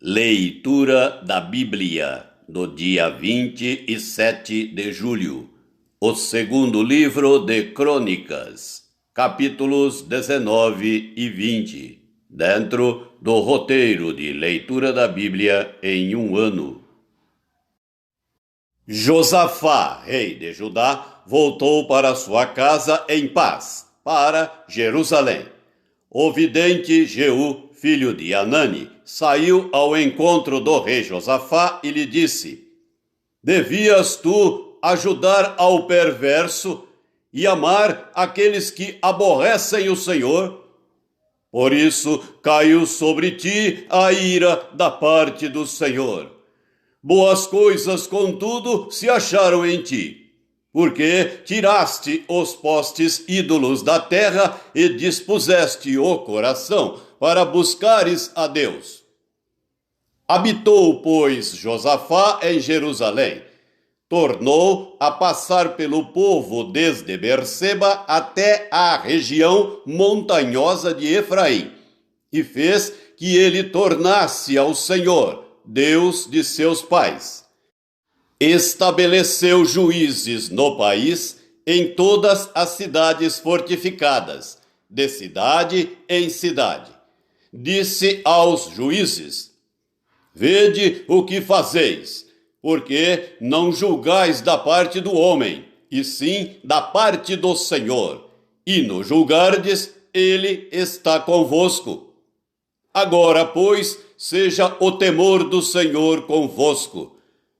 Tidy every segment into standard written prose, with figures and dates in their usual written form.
Leitura da Bíblia, do dia 27 de julho. O segundo livro de Crônicas, capítulos 19 e 20, dentro do roteiro de leitura da Bíblia em um ano. Josafá, rei de Judá, voltou para sua casa em paz, para Jerusalém. O vidente Jeú, filho de Anani, saiu ao encontro do rei Josafá e lhe disse: devias tu ajudar ao perverso e amar aqueles que aborrecem o Senhor? Por isso caiu sobre ti a ira da parte do Senhor. Boas coisas, contudo, se acharam em ti, porque tiraste os postes ídolos da terra e dispuseste o coração para buscares a Deus. Habitou, pois, Josafá em Jerusalém. Tornou a passar pelo povo desde Berseba até a região montanhosa de Efraim, e fez que ele tornasse ao Senhor, Deus de seus pais. Estabeleceu juízes no país, em todas as cidades fortificadas, de cidade em cidade. Disse aos juízes: vede o que fazeis, porque não julgais da parte do homem, e sim da parte do Senhor, e no julgardes, ele está convosco. Agora, pois, seja o temor do Senhor convosco.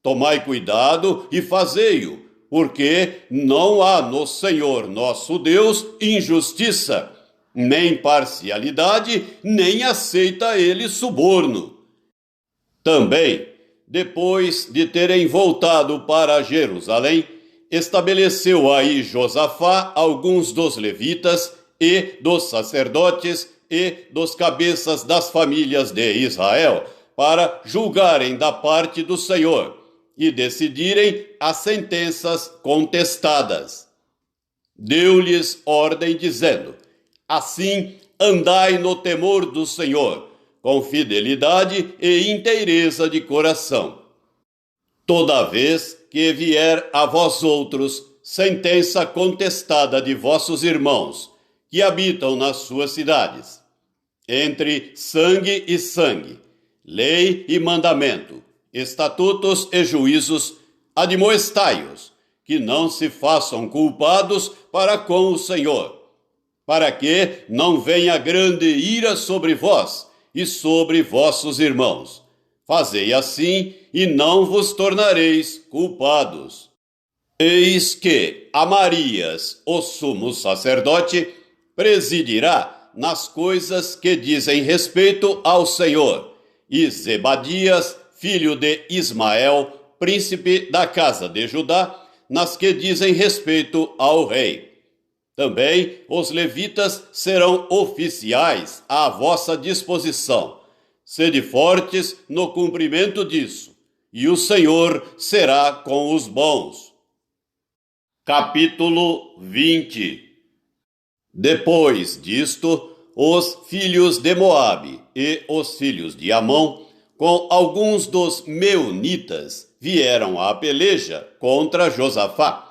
Tomai cuidado e fazei-o, porque não há no Senhor nosso Deus injustiça, nem parcialidade, nem aceita ele suborno. Também, depois de terem voltado para Jerusalém, estabeleceu aí Josafá alguns dos levitas e dos sacerdotes e dos cabeças das famílias de Israel, para julgarem da parte do Senhor e decidirem as sentenças contestadas. Deu-lhes ordem dizendo: assim andai no temor do Senhor, com fidelidade e inteireza de coração. Toda vez que vier a vós outros sentença contestada de vossos irmãos, que habitam nas suas cidades, entre sangue e sangue, lei e mandamento, estatutos e juízos, admoestai-os, que não se façam culpados para com o Senhor, para que não venha grande ira sobre vós e sobre vossos irmãos. Fazei assim, e não vos tornareis culpados. Eis que Amarias, o sumo sacerdote, presidirá nas coisas que dizem respeito ao Senhor, e Zebadias, filho de Ismael, príncipe da casa de Judá, nas que dizem respeito ao rei. Também os levitas serão oficiais à vossa disposição. Sede fortes no cumprimento disso, e o Senhor será com os bons. Capítulo 20. Depois disto, os filhos de Moabe e os filhos de Amon, com alguns dos meunitas, vieram à peleja contra Josafá.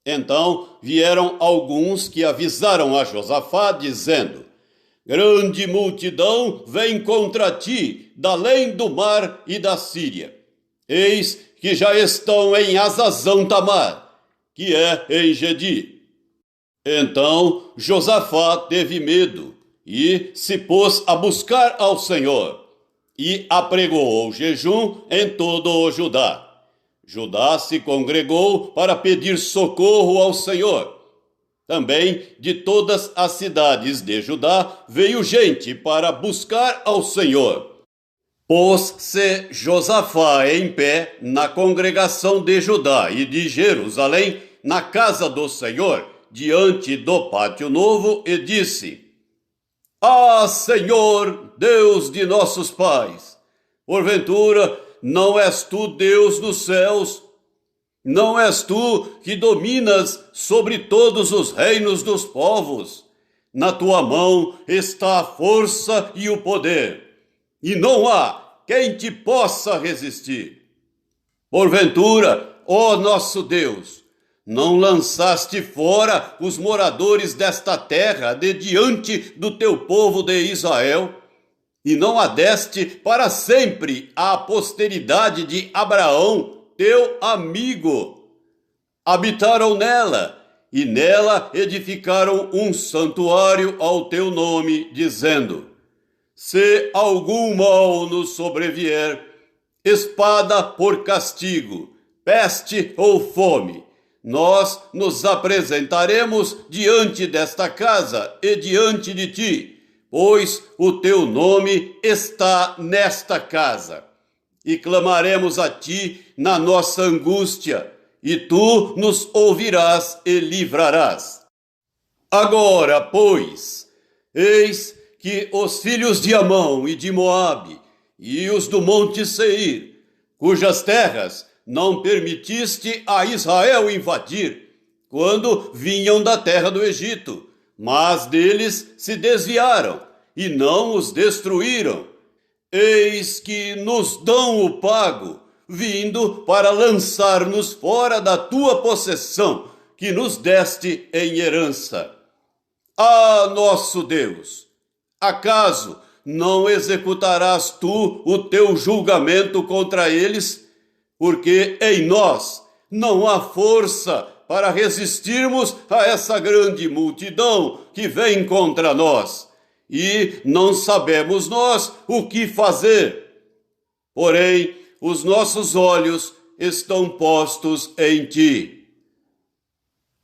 Então vieram alguns que avisaram a Josafá, dizendo: grande multidão vem contra ti, da além do mar e da Síria. Eis que já estão em Azazão Tamar, que é em Gedi. Então Josafá teve medo e se pôs a buscar ao Senhor, e apregoou jejum em todo o Judá. Judá se congregou para pedir socorro ao Senhor. Também de todas as cidades de Judá veio gente para buscar ao Senhor. Pôs-se Josafá em pé na congregação de Judá e de Jerusalém, na casa do Senhor, diante do pátio novo, e disse: ah, Senhor, Deus de nossos pais, porventura não és tu Deus dos céus? Não és tu que dominas sobre todos os reinos dos povos? Na tua mão está a força e o poder, e não há quem te possa resistir? Porventura, ó nosso Deus, não lançaste fora os moradores desta terra de diante do teu povo de Israel, e não a deste para sempre à posteridade de Abraão, teu amigo. Habitaram nela, e nela edificaram um santuário ao teu nome, dizendo: se algum mal nos sobrevier, espada por castigo, peste ou fome, nós nos apresentaremos diante desta casa e diante de ti, pois o teu nome está nesta casa. E clamaremos a ti na nossa angústia, e tu nos ouvirás e livrarás. Agora, pois, eis que os filhos de Amon e de Moabe, e os do monte Seir, cujas terras não permitiste a Israel invadir, quando vinham da terra do Egito, mas deles se desviaram, e não os destruíram. Eis que nos dão o pago, vindo para lançar-nos fora da tua possessão, que nos deste em herança. Ah, nosso Deus, acaso não executarás tu o teu julgamento contra eles? Porque em nós não há força para resistirmos a essa grande multidão que vem contra nós, e não sabemos nós o que fazer. Porém, os nossos olhos estão postos em ti.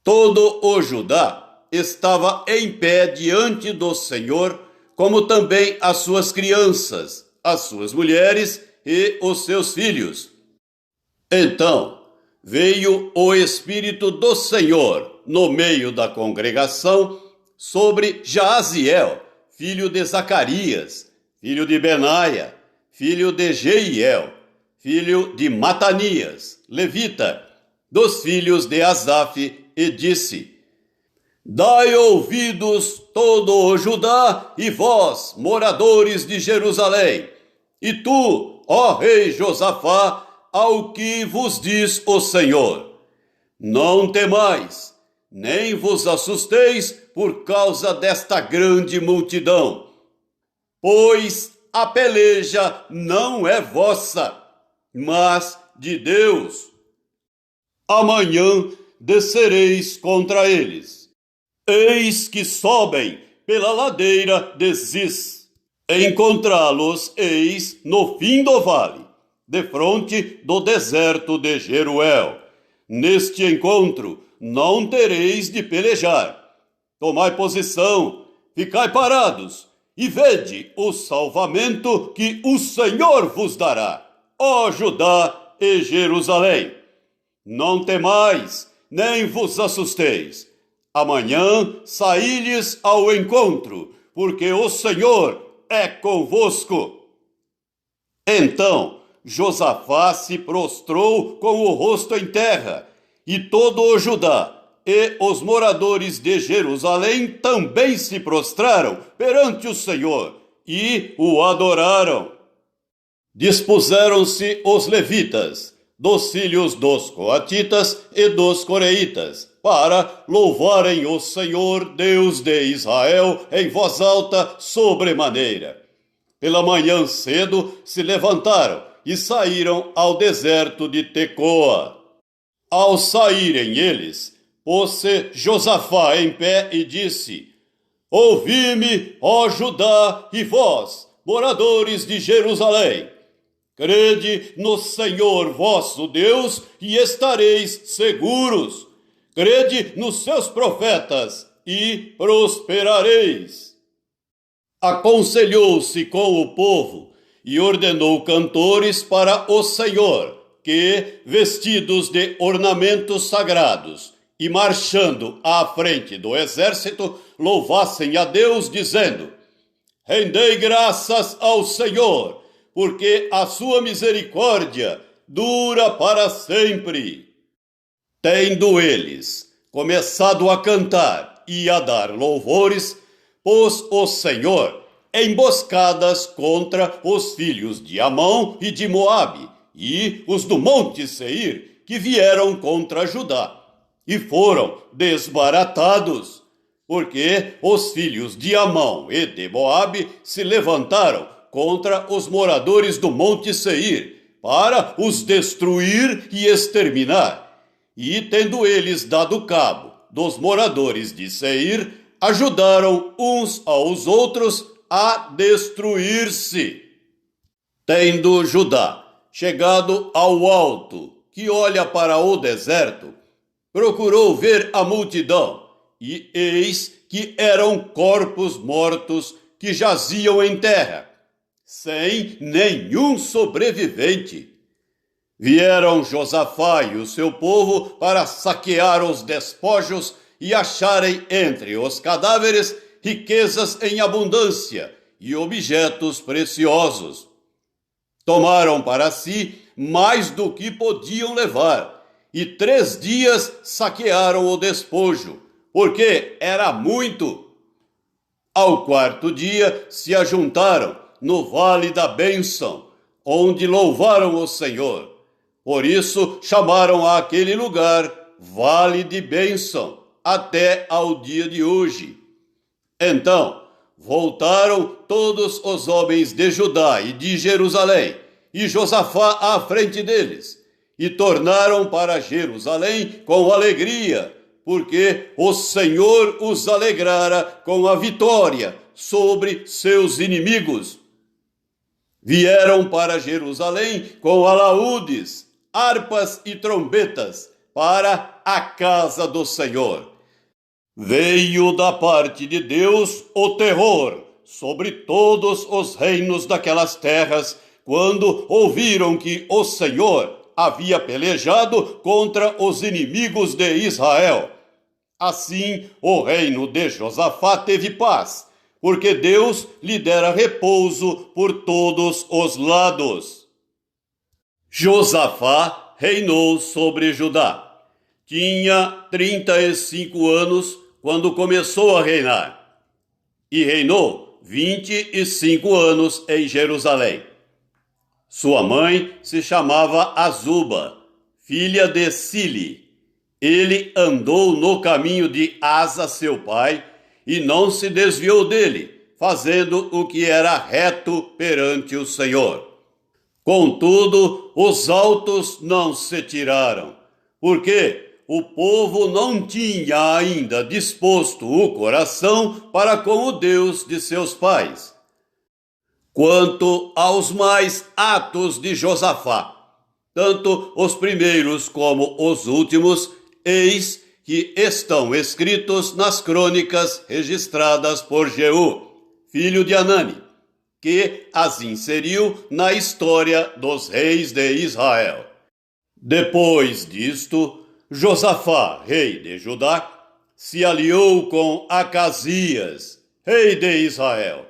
Todo o Judá estava em pé diante do Senhor, como também as suas crianças, as suas mulheres e os seus filhos. Então veio o Espírito do Senhor no meio da congregação sobre Jaaziel, filho de Zacarias, filho de Benaia, filho de Jeiel, filho de Matanias, levita, dos filhos de Asaf, e disse: dai ouvidos todo o Judá e vós, moradores de Jerusalém, e tu, ó rei Josafá, ao que vos diz o Senhor: não temais, nem vos assusteis por causa desta grande multidão, pois a peleja não é vossa, mas de Deus. Amanhã descereis contra eles. Eis que sobem pela ladeira de Ziz. Encontrá-los eis no fim do vale, defronte do deserto de Jeruel. Neste encontro não tereis de pelejar. Tomai posição, ficai parados, e vede o salvamento que o Senhor vos dará, ó Judá e Jerusalém. Não temais, nem vos assusteis. Amanhã saí-lhes ao encontro, porque o Senhor é convosco. Então Josafá se prostrou com o rosto em terra, e todo o Judá e os moradores de Jerusalém também se prostraram perante o Senhor e o adoraram. Dispuseram-se os levitas, dos filhos dos coatitas e dos coreitas, para louvarem o Senhor Deus de Israel em voz alta sobremaneira. Pela manhã cedo se levantaram e saíram ao deserto de Tecoa. Ao saírem eles, pôs-se Josafá em pé e disse: ouvi-me, ó Judá, e vós, moradores de Jerusalém. Crede no Senhor vosso Deus e estareis seguros. Crede nos seus profetas e prosperareis. Aconselhou-se com o povo e ordenou cantores para o Senhor, que, vestidos de ornamentos sagrados e marchando à frente do exército, louvassem a Deus, dizendo: rendei graças ao Senhor, porque a sua misericórdia dura para sempre. Tendo eles começado a cantar e a dar louvores, pôs o Senhor emboscadas contra os filhos de Amon e de Moabe, e os do monte Seir, que vieram contra Judá, e foram desbaratados, porque os filhos de Amon e de Moabe se levantaram contra os moradores do monte Seir, para os destruir e exterminar. E tendo eles dado cabo dos moradores de Seir, ajudaram uns aos outros a destruir-se. Tendo Judá chegado ao alto, que olha para o deserto, procurou ver a multidão, e eis que eram corpos mortos que jaziam em terra, sem nenhum sobrevivente. Vieram Josafá e o seu povo para saquear os despojos e acharem entre os cadáveres riquezas em abundância e objetos preciosos. Tomaram para si mais do que podiam levar, e 3 dias saquearam o despojo, porque era muito. Ao 4º dia se ajuntaram no Vale da Bênção, onde louvaram o Senhor. Por isso chamaram aquele lugar Vale de Bênção, até ao dia de hoje. Então voltaram todos os homens de Judá e de Jerusalém, e Josafá à frente deles, e tornaram para Jerusalém com alegria, porque o Senhor os alegrara com a vitória sobre seus inimigos. Vieram para Jerusalém com alaúdes, harpas e trombetas para a casa do Senhor. Veio da parte de Deus o terror sobre todos os reinos daquelas terras, quando ouviram que o Senhor havia pelejado contra os inimigos de Israel. Assim, o reino de Josafá teve paz, porque Deus lhe dera repouso por todos os lados. Josafá reinou sobre Judá. Tinha 35 anos quando começou a reinar, e reinou 25 anos em Jerusalém. Sua mãe se chamava Azuba, filha de Sili. Ele andou no caminho de Asa, seu pai, e não se desviou dele, fazendo o que era reto perante o Senhor. Contudo, os altos não se tiraram, porque o povo não tinha ainda disposto o coração para com o Deus de seus pais. Quanto aos mais atos de Josafá, tanto os primeiros como os últimos, eis que estão escritos nas crônicas registradas por Jeú, filho de Anani, que as inseriu na história dos reis de Israel. Depois disto, Josafá, rei de Judá, se aliou com Acasias, rei de Israel,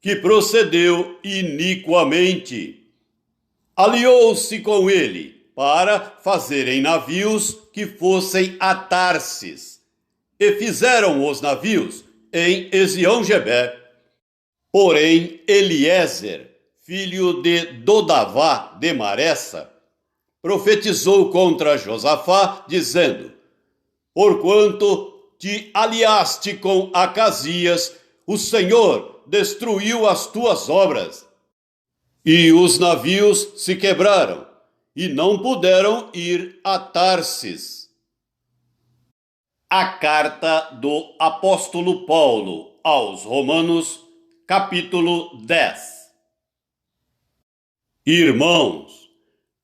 que procedeu iniquamente. Aliou-se com ele para fazerem navios que fossem a Tarsis, e fizeram os navios em Ezião-Geber. Porém, Eliezer, filho de Dodavá de Maressa, profetizou contra Josafá, dizendo: porquanto te aliaste com Acasias, o Senhor destruiu as tuas obras. E os navios se quebraram, e não puderam ir a Tarsis. A carta do apóstolo Paulo aos Romanos, capítulo 10. Irmãos,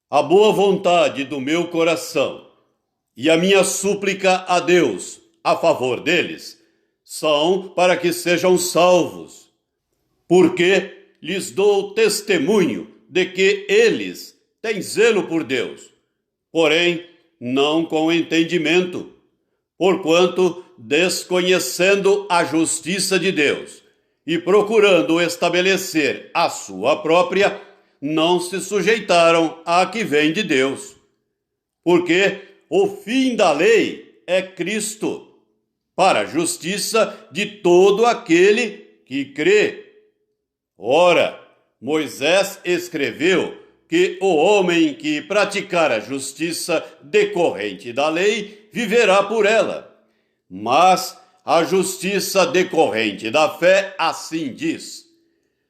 a boa vontade do meu coração e a minha súplica a Deus a favor deles são para que sejam salvos, porque lhes dou testemunho de que eles têm zelo por Deus, porém não com entendimento, porquanto, desconhecendo a justiça de Deus e procurando estabelecer a sua própria, não se sujeitaram à que vem de Deus. Porque o fim da lei é Cristo, para a justiça de todo aquele que crê. Ora, Moisés escreveu que o homem que praticar a justiça decorrente da lei viverá por ela. Mas a justiça decorrente da fé assim diz: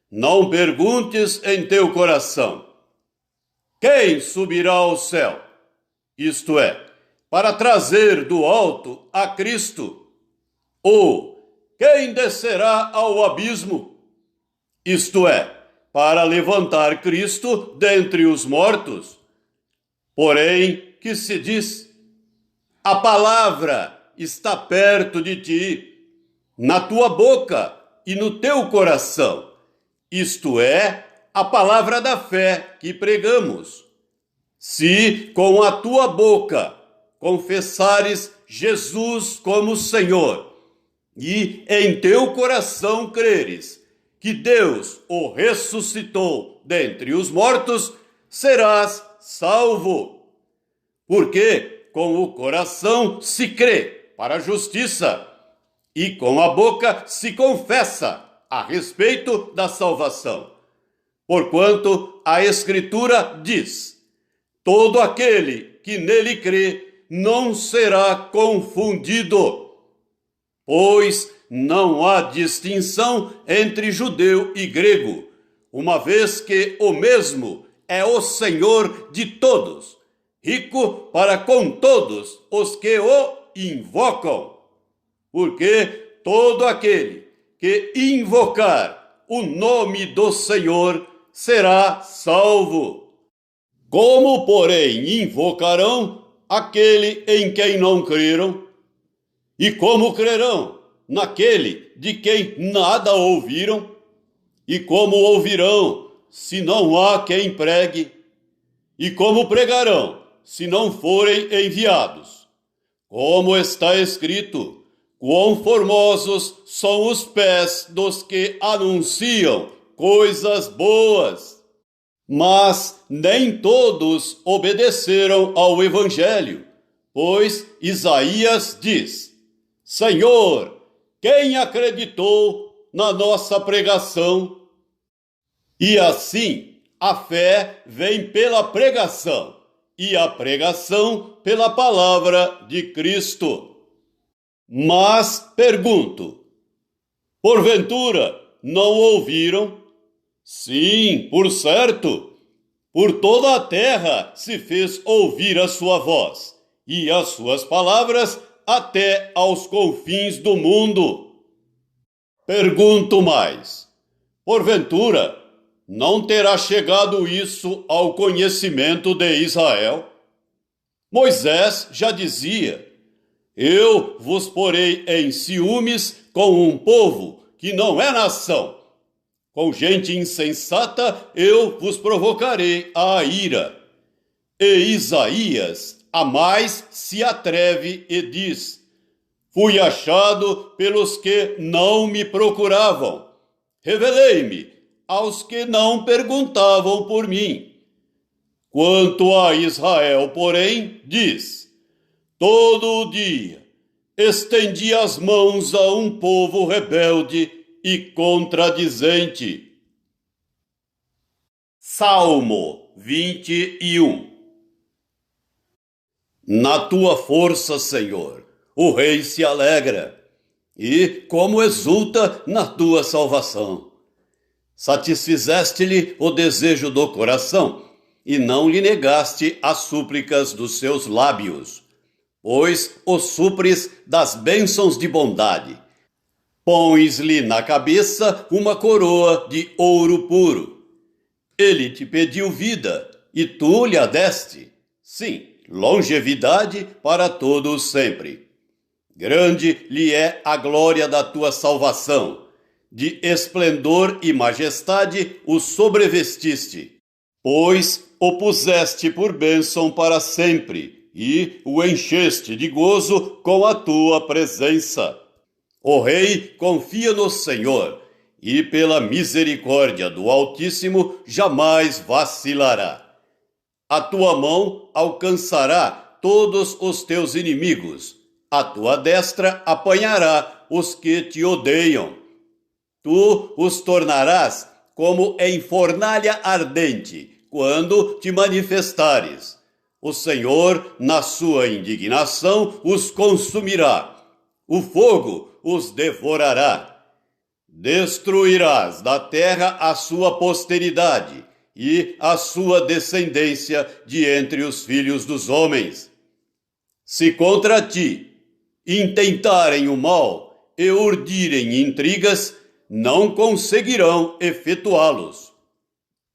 não perguntes em teu coração: quem subirá ao céu? Isto é, para trazer do alto a Cristo. Ou quem descerá ao abismo? Isto é, para levantar Cristo dentre os mortos. Porém, que se diz: a palavra está perto de ti, na tua boca e no teu coração. Isto é, a palavra da fé que pregamos. Se com a tua boca confessares Jesus como Senhor, e em teu coração creres que Deus o ressuscitou dentre os mortos, serás salvo. Porque com o coração se crê para a justiça, e com a boca se confessa a respeito da salvação. Porquanto a Escritura diz: todo aquele que nele crê não será confundido, pois não há distinção entre judeu e grego, uma vez que o mesmo é o Senhor de todos, rico para com todos os que o invocam. Porque todo aquele que invocar o nome do Senhor será salvo. Como, porém, invocarão aquele em quem não creram? E como crerão naquele de quem nada ouviram? E como ouvirão, se não há quem pregue? E como pregarão, se não forem enviados? Como está escrito: quão formosos são os pés dos que anunciam coisas boas. Mas nem todos obedeceram ao Evangelho, pois Isaías diz: Senhor, quem acreditou na nossa pregação? E assim, a fé vem pela pregação, e a pregação pela palavra de Cristo. Mas pergunto: porventura não ouviram? Sim, por certo. Por toda a terra se fez ouvir a sua voz, e as suas palavras até aos confins do mundo. Pergunto mais: porventura não terá chegado isso ao conhecimento de Israel? Moisés já dizia: eu vos porei em ciúmes com um povo que não é nação. Com gente insensata eu vos provocarei à ira. E Isaías a mais se atreve e diz: fui achado pelos que não me procuravam. Revelei-me aos que não perguntavam por mim. Quanto a Israel, porém, diz: todo dia estendi as mãos a um povo rebelde e contradizente. Salmo 21. Na tua força, Senhor, o rei se alegra, e como exulta na tua salvação. Satisfizeste-lhe o desejo do coração, e não lhe negaste as súplicas dos seus lábios, pois o supres das bênçãos de bondade. Pões-lhe na cabeça uma coroa de ouro puro. Ele te pediu vida, e tu lhe a deste. Sim, longevidade para todos sempre. Grande lhe é a glória da tua salvação. De esplendor e majestade o sobrevestiste, pois o puseste por bênção para sempre, e o encheste de gozo com a tua presença. O rei confia no Senhor, e pela misericórdia do Altíssimo jamais vacilará. A tua mão alcançará todos os teus inimigos, a tua destra apanhará os que te odeiam. Tu os tornarás como em fornalha ardente, quando te manifestares. O Senhor, na sua indignação, os consumirá. O fogo os devorará. Destruirás da terra a sua posteridade e a sua descendência de entre os filhos dos homens. Se contra ti intentarem o mal e urdirem intrigas, não conseguirão efetuá-los.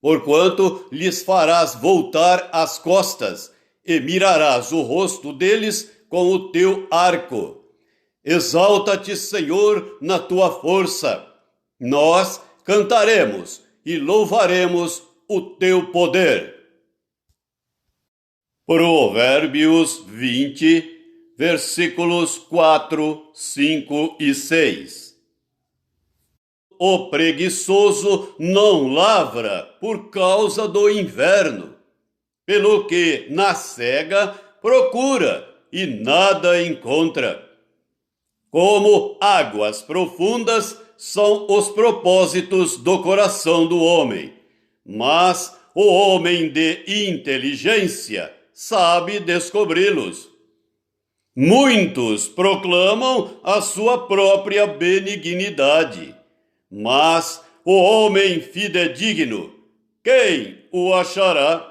Porquanto lhes farás voltar as costas e mirarás o rosto deles com o teu arco. Exalta-te, Senhor, na tua força. Nós cantaremos e louvaremos o teu poder. Provérbios 20, versículos 4, 5 e 6. O preguiçoso não lavra por causa do inverno, pelo que na cega procura e nada encontra. Como águas profundas são os propósitos do coração do homem, mas o homem de inteligência sabe descobri-los. Muitos proclamam a sua própria benignidade, mas o homem fidedigno, quem o achará?